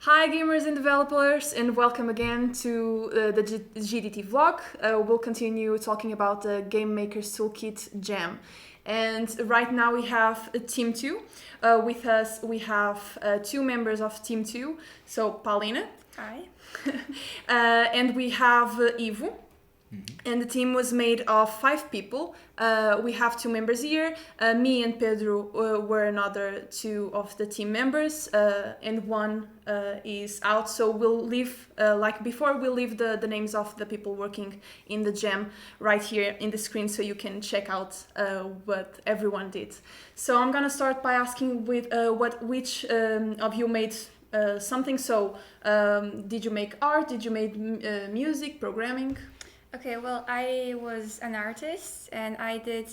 Hi gamers and developers, and welcome again to the GDT vlog. We'll continue talking about the Game Maker's Toolkit Jam. And right now we have Team 2. With us we have two members of Team 2. So Paulina. Hi. And we have Ivo. And the team was made of 5 people. We have 2 members here. Me and Pedro were another 2 of the team members, and one is out. So we'll leave, like before, we'll leave the names of the people working in the jam right here in the screen, so you can check out what everyone did. So I'm gonna start by asking which of you made something. So did you make art? Did you make music, programming? Okay, well, I was an artist and I did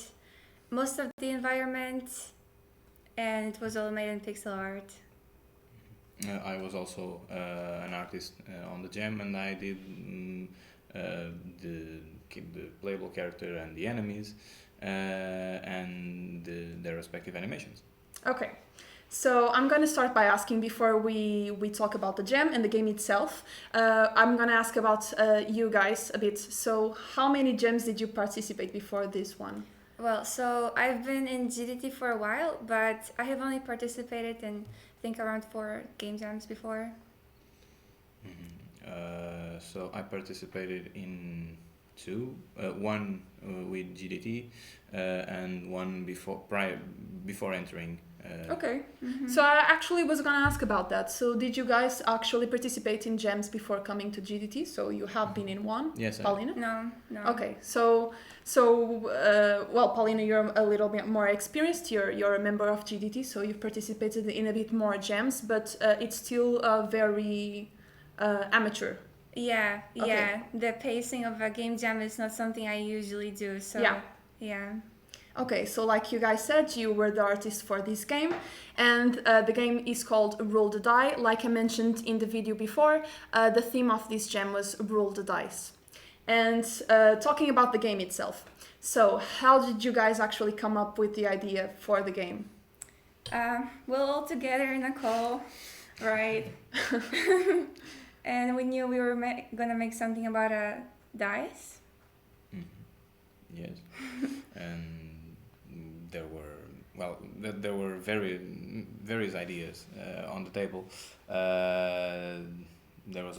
most of the environment, and it was all made in pixel art. I was also an artist on the jam, and I did the playable character and the enemies and their respective animations. Okay, so I'm gonna start by asking before we talk about the jam and the game itself. I'm gonna ask about you guys a bit. So how many jams did you participate before this one? Well, so I've been in GDT for a while, but I have only participated in, I think, around 4 game jams before. So I participated in 2, one with GDT and one before entering. Okay, so I actually was gonna ask about that. So did you guys actually participate in jams before coming to GDT? So you have been in one? Yes, Paulina? No. Okay, so well, Paulina, you're a little bit more experienced. You're a member of GDT, so you've participated in a bit more jams, but it's still very amateur. Yeah. Okay. The pacing of a game jam is not something I usually do, so yeah. Okay, so like you guys said, you were the artist for this game, and the game is called Roll the Die. Like I mentioned in the video before, the theme of this jam was Roll the Dice. And talking about the game itself, so how did you guys actually come up with the idea for the game? Well, all together in a call, right? And we knew we were gonna make something about a dice. Yes, and there were various ideas on the table. There was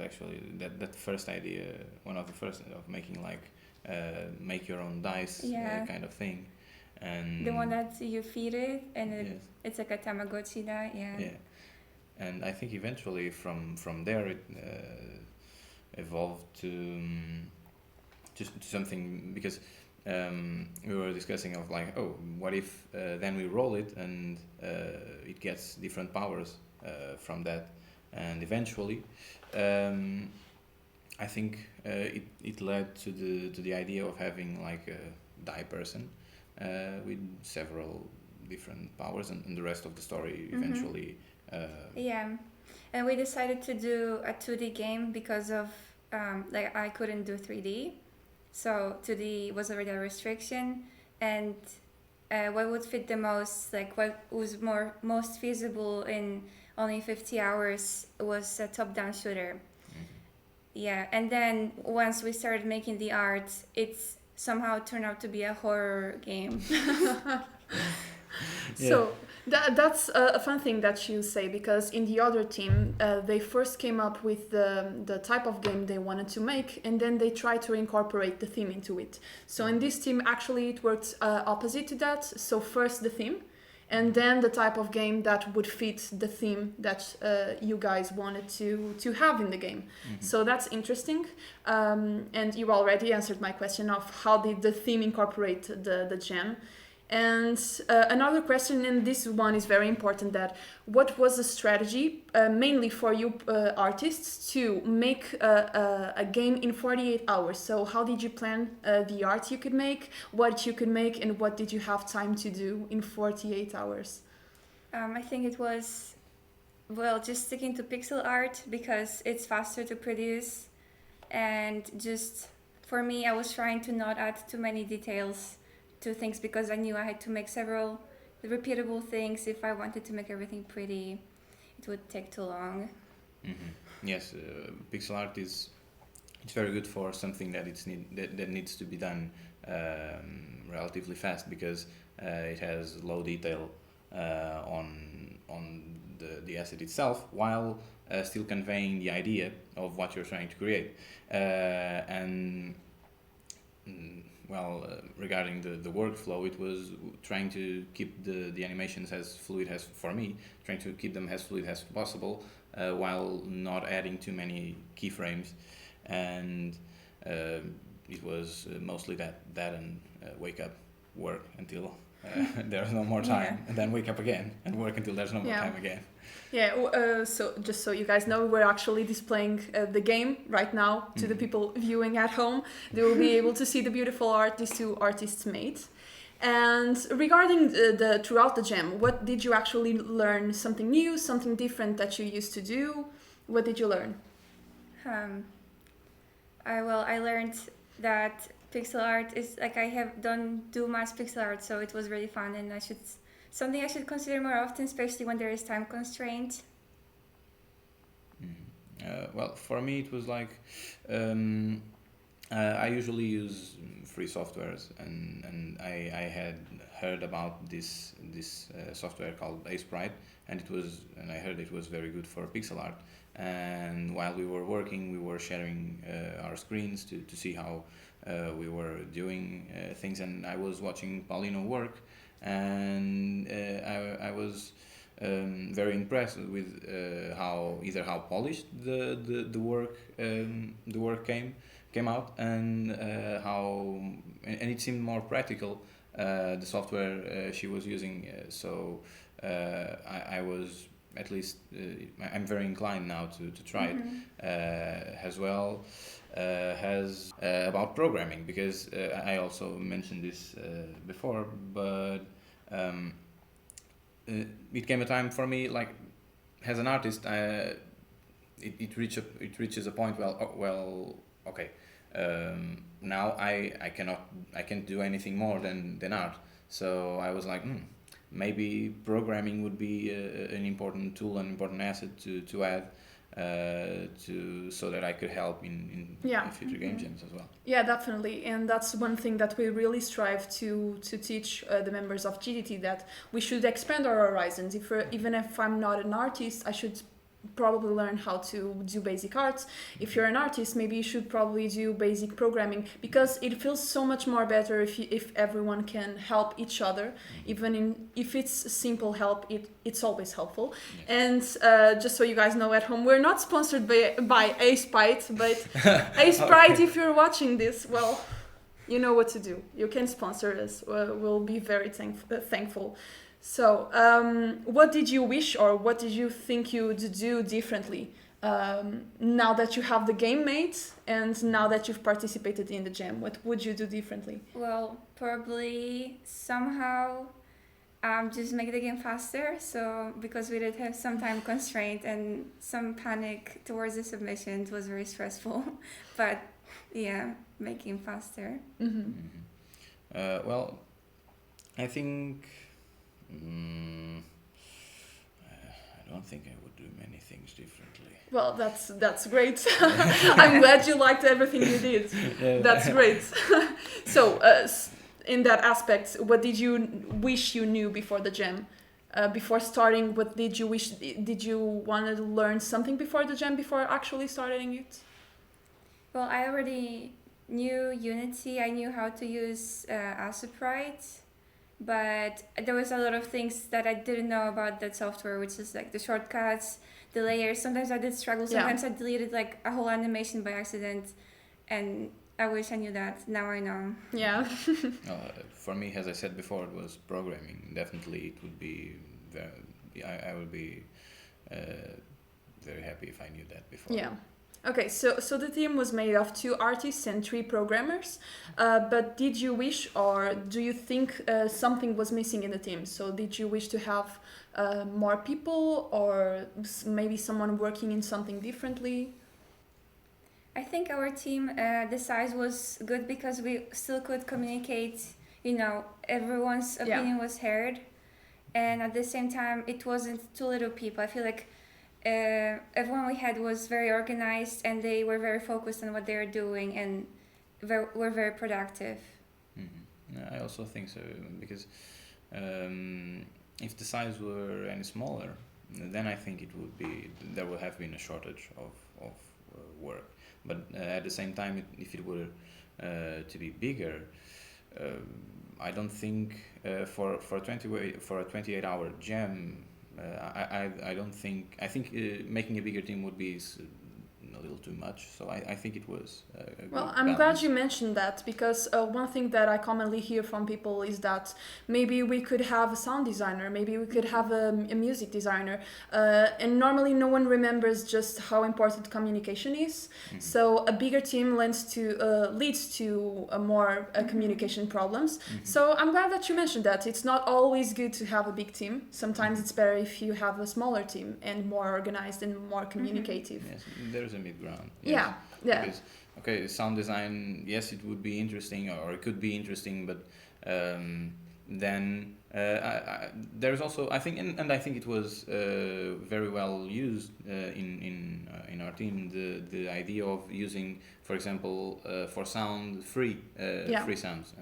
actually that first idea, one of the first, of making like make your own dice kind of thing, and the one that you feed it and yes. it's like a Tamagotchi die. Yeah. And I think eventually from there it evolved to something, because we were discussing of like, oh, what if then we roll it and it gets different powers from that, and eventually I think it led to the idea of having like a die person with several different powers, and the rest of the story eventually. Yeah, and we decided to do a 2D game because of like I couldn't do 3D, so 2D was already a restriction, and what would fit the most, like what was most feasible in only 50 hours, was a top-down shooter. Yeah, and then once we started making the art, it's somehow turned out to be a horror game. So that's a fun thing that you say, because in the other team, they first came up with the type of game they wanted to make, and then they tried to incorporate the theme into it. So in this team, actually, it worked opposite to that. So first the theme, and then the type of game that would fit the theme that you guys wanted to have in the game. So that's interesting. And you already answered my question of how did the theme incorporate the jam. And another question, and this one is very important, that what was the strategy mainly for you artists to make a game in 48 hours? So how did you plan the art you could make, what you could make, and what did you have time to do in 48 hours? I think it was, well, just sticking to pixel art because it's faster to produce, and just for me, I was trying to not add too many details to things because I knew I had to make several repeatable things if I wanted to make everything pretty. it would take too long. Yes, pixel art is it's very good for something that that needs to be done relatively fast because it has low detail on the asset itself while still conveying the idea of what you're trying to create. And regarding the workflow, it was trying to keep the animations as fluid as, for me, trying to keep them as fluid as possible while not adding too many keyframes. And it was mostly that and wake up, work until there's no more time, and then wake up again and work until there's no more time again. Yeah, so just so you guys know, we're actually displaying the game right now to the people viewing at home. They will be able to see the beautiful art these two artists made. And regarding throughout the jam, what did you actually learn? Something new, something different that you used to do? What did you learn? I learned that pixel art is like don't do much pixel art, so it was really fun, and something I should consider more often, especially when there is time constraint. Well, for me it was like I usually use free softwares, and I had heard about this software called Sprite, and I heard it was very good for pixel art. And while we were working, we were sharing our screens to see how we were doing things, and I was watching Paulino work, and I was very impressed with how polished the work came out, and it seemed more practical, the software she was using. So I was at least I'm very inclined now to try it as well as about programming, because I also mentioned this before, but it came a time for me, like as an artist, it reaches a point. Okay, now I can't do anything more than art. So I was like, maybe programming would be an important tool, an important asset to add so that I could help in future game jams as well. Yeah, definitely, and that's one thing that we really strive to teach the members of GDT, that we should expand our horizons. Even if I'm not an artist, I should probably learn how to do basic arts. If you're an artist, maybe you should probably do basic programming, because it feels so much more better if everyone can help each other. Even if it's simple help, it's always helpful. Yes. And just so you guys know at home, we're not sponsored by Sprite, but Sprite, if you're watching this, well, you know what to do. You can sponsor us. We'll be very thankful. So, what did you wish, or what did you think you would do differently now that you have the game made and now that you've participated in the jam? What would you do differently? Well, probably somehow just make the game faster. So, because we did have some time constraint and some panic towards the submission, it was very stressful. But yeah, making faster. Well, I think. I don't think I would do many things differently. Well, that's great. I'm glad you liked everything you did. That's great. So, in that aspect, what did you wish you knew before the jam? Before starting, what did you wish? Did you want to learn something before the jam, before actually starting it? Well, I already knew Unity. I knew how to use Sprite. But there was a lot of things that I didn't know about that software, which is like the shortcuts, the layers. Sometimes I did struggle. Sometimes I deleted like a whole animation by accident, and I wish I knew that. Now I know. Yeah. For me, as I said before, it was programming. Definitely, it would be. I would be very happy if I knew that before. Yeah. Okay, so the team was made of 2 artists and 3 programmers, but did you wish, or do you think something was missing in the team? So did you wish to have more people, or maybe someone working in something differently? I think our team, the size was good because we still could communicate, everyone's opinion was heard, and at the same time it wasn't too little people. I feel like everyone we had was very organized, and they were very focused on what they were doing, and were very productive. I also think so, because if the size were any smaller, then I think there would have been a shortage of work. But at the same time, if it were to be bigger, I don't think for a 28-hour jam, I don't think, I think making a bigger team would be a little too much. So I think it was a Well, good I'm glad balance. you mentioned that, because one thing that I commonly hear from people is that maybe we could have a sound designer, maybe we could have a music designer, and normally no one remembers just how important communication is. So a bigger team leads to more communication problems. So I'm glad that you mentioned that. It's not always good to have a big team. Sometimes it's better if you have a smaller team and more organized and more communicative. Yes, there's a mid ground. Yeah, yeah. Because, okay, sound design, yes, it would be interesting, or it could be interesting, but then there's also, I think, and I think it was very well used in our team, the idea of using, for example, for sound free sounds.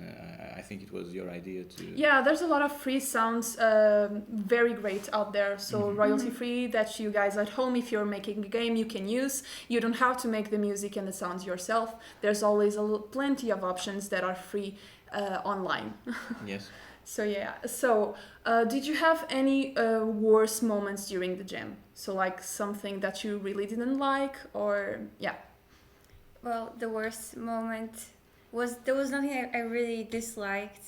I think it was your idea to. Yeah, there's a lot of free sounds, very great out there. So royalty free, that you guys at home, if you're making a game, you can use. You don't have to make the music and the sounds yourself. There's always plenty of options that are free online. Yes. So yeah. So did you have any worse moments during the jam? So like something that you really didn't like, or yeah. Well, the worst moment was, there was nothing I really disliked.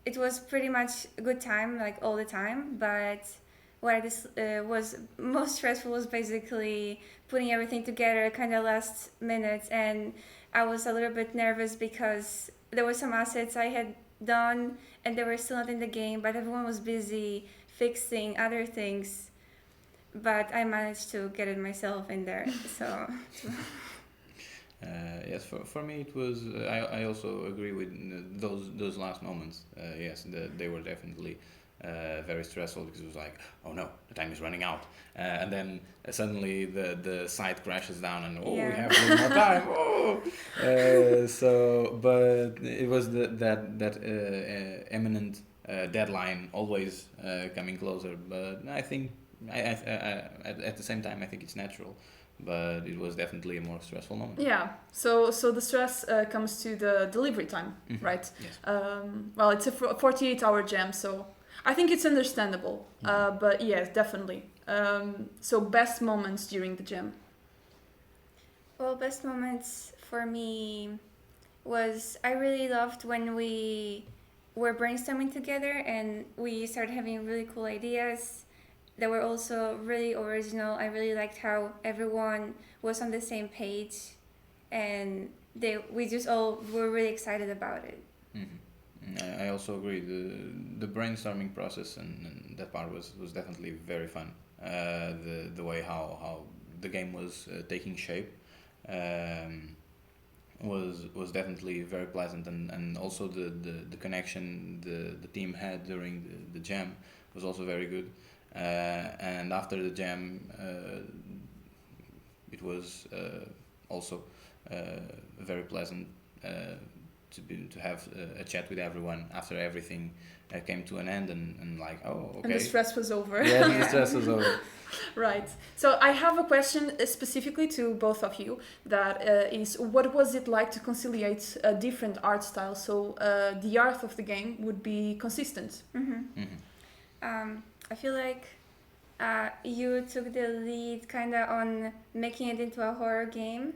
It was pretty much a good time, like all the time, but what I was most stressful was basically putting everything together kind of last minute, and I was a little bit nervous because there were some assets I had done and they were still not in the game, but everyone was busy fixing other things, but I managed to get it myself in there. So Yes, for me it was. I also agree with those last moments. Yes, they were definitely very stressful, because it was like, oh no, the time is running out, and then suddenly the site crashes down, and we have a little more time. So, but it was that imminent deadline always coming closer. But I think at the same time I think it's natural. But it was definitely a more stressful moment. Yeah, so the stress comes to the delivery time, right? Yes. Well, it's a 48-hour jam, so I think it's understandable. But yes, definitely. So best moments during the jam. well, best moments for me was, I really loved when we were brainstorming together and we started having really cool ideas that were also really original. I really liked how everyone was on the same page, and we just all were really excited about it. I also agree. The brainstorming process and that part was definitely very fun. The way how the game was taking shape was definitely very pleasant, and also the connection the team had during the jam was also very good. And after the jam, it was also very pleasant to have a chat with everyone after everything came to an end, and like, oh, okay. And the stress was over. Yeah, the stress was over. Right. So I have a question specifically to both of you. That is, what was it like to conciliate different art styles so the art of the game would be consistent? I feel like you took the lead kind of on making it into a horror game,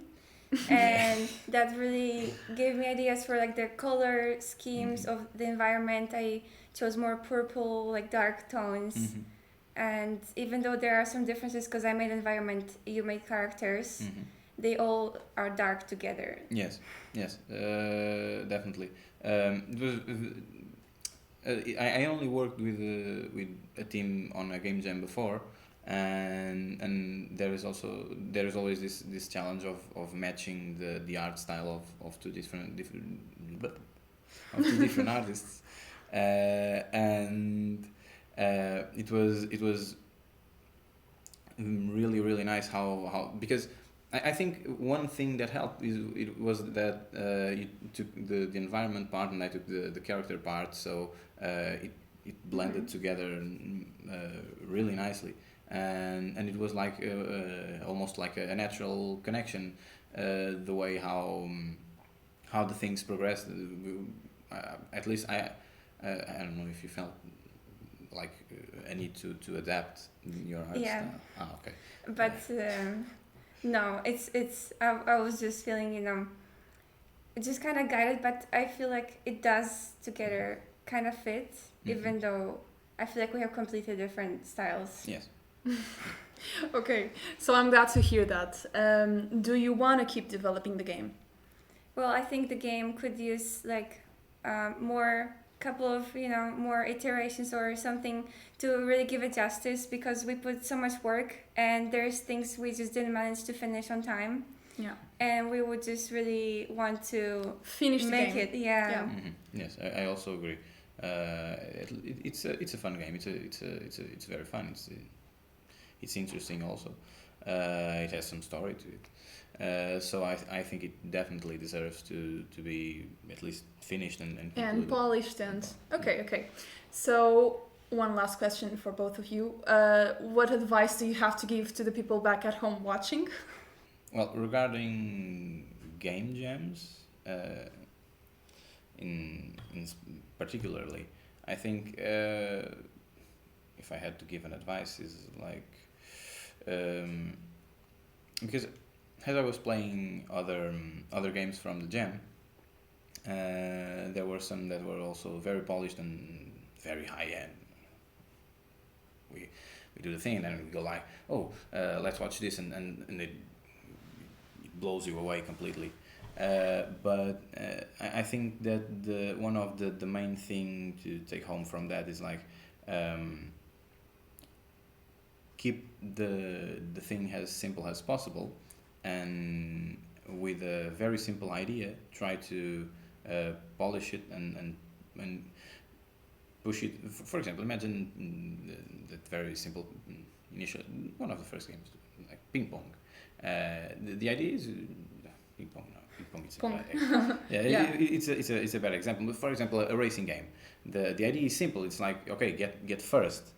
and that really gave me ideas for like the color schemes of the environment. I chose more purple, like dark tones, and even though there are some differences because I made environment, you made characters, they all are dark together. Yes, definitely. It was. I only worked with a team on a game jam before, and there is always this challenge of matching the art style of two different artists, and it was really really nice how because I think one thing that helped it was that you took the environment part and I took the character part, so it blended together really nicely, and it was like almost like a natural connection, the way how the things progressed. At least I don't know if you felt like a need to adapt your art Yeah. style. Okay. But no, it's I was just feeling, it's just kind of guided, but I feel like it does together kind of fit, even though I feel like we have completely different styles. Yes. Okay, so I'm glad to hear that. Do you want to keep developing the game? Well, I think the game could use like more couple of more iterations or something to really give it justice, because we put so much work and there's things we just didn't manage to finish on time. Yeah. And we would just really want to Finish the make game. it. Yeah. Yes, I also agree. It's a fun game. It's very fun. It's interesting also. It has some story to it. So I think it definitely deserves to be at least finished and concluded. And polished and okay. So one last question for both of you. What advice do you have to give to the people back at home watching? Well, regarding game jams, in particularly, I think if I had to give an advice is like because as I was playing other games from the jam, there were some that were also very polished and very high end. We do the thing and then we go like, oh, let's watch this, and it blows you away completely. But I think that one of the main thing to take home from that is like keep the thing as simple as possible, and with a very simple idea try to polish it and push it. For example, imagine that very simple initial one of the first games, like ping pong. The idea is ping pong. No, ping pong is it's a bad example. But for example, a racing game. The idea is simple. It's like, okay, get first.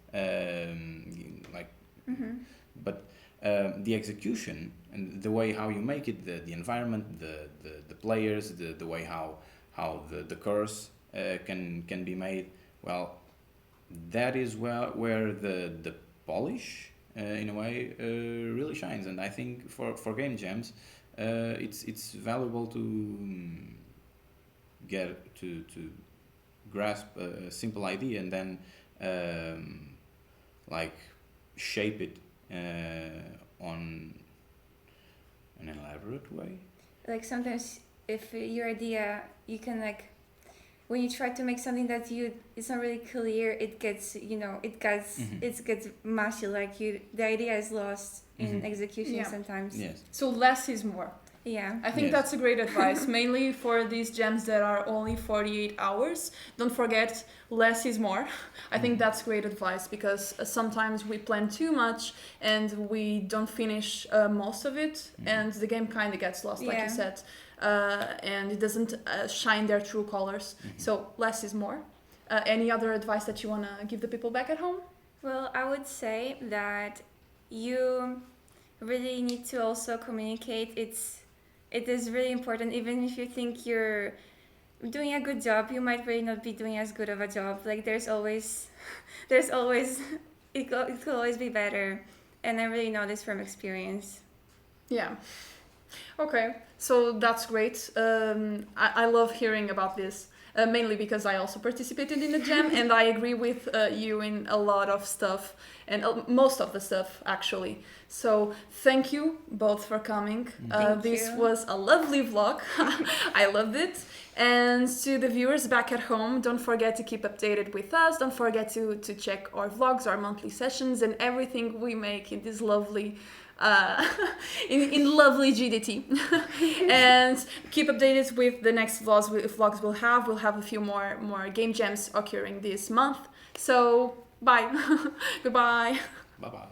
But the execution and the way how you make it, the environment, the players, the way how the course can be made. Well, that is where the polish in a way really shines. And I think for game jams, it's valuable to get to grasp a simple idea and then like shape it on an elaborate way. Like sometimes if your idea, you can like, when you try to make something that it's not really clear, it gets it gets mushy, like the idea is lost in execution sometimes. Yes. So less is more. Yeah. I think that's a great advice, mainly for these jams that are only 48 hours. Don't forget, less is more. I think that's great advice, because sometimes we plan too much and we don't finish most of it, and the game kind of gets lost, like you said, and it doesn't shine their true colors. So less is more. Any other advice that you want to give the people back at home? Well, I would say that you really need to also communicate. It is really important. Even if you think you're doing a good job, you might really not be doing as good of a job. Like there's always it could always be better, and I really know this from experience. Yeah. Okay, so that's great. I love hearing about this, mainly because I also participated in the jam, and I agree with you in a lot of stuff, and most of the stuff actually. So thank you both for coming. This was a lovely vlog. I loved it. And to the viewers back at home, don't forget to keep updated with us. Don't forget to check our vlogs, our monthly sessions, and everything we make in this lovely in lovely GDT. And keep updated with the next vlogs we'll have a few more game jams occurring this month. So bye. Goodbye. Bye bye.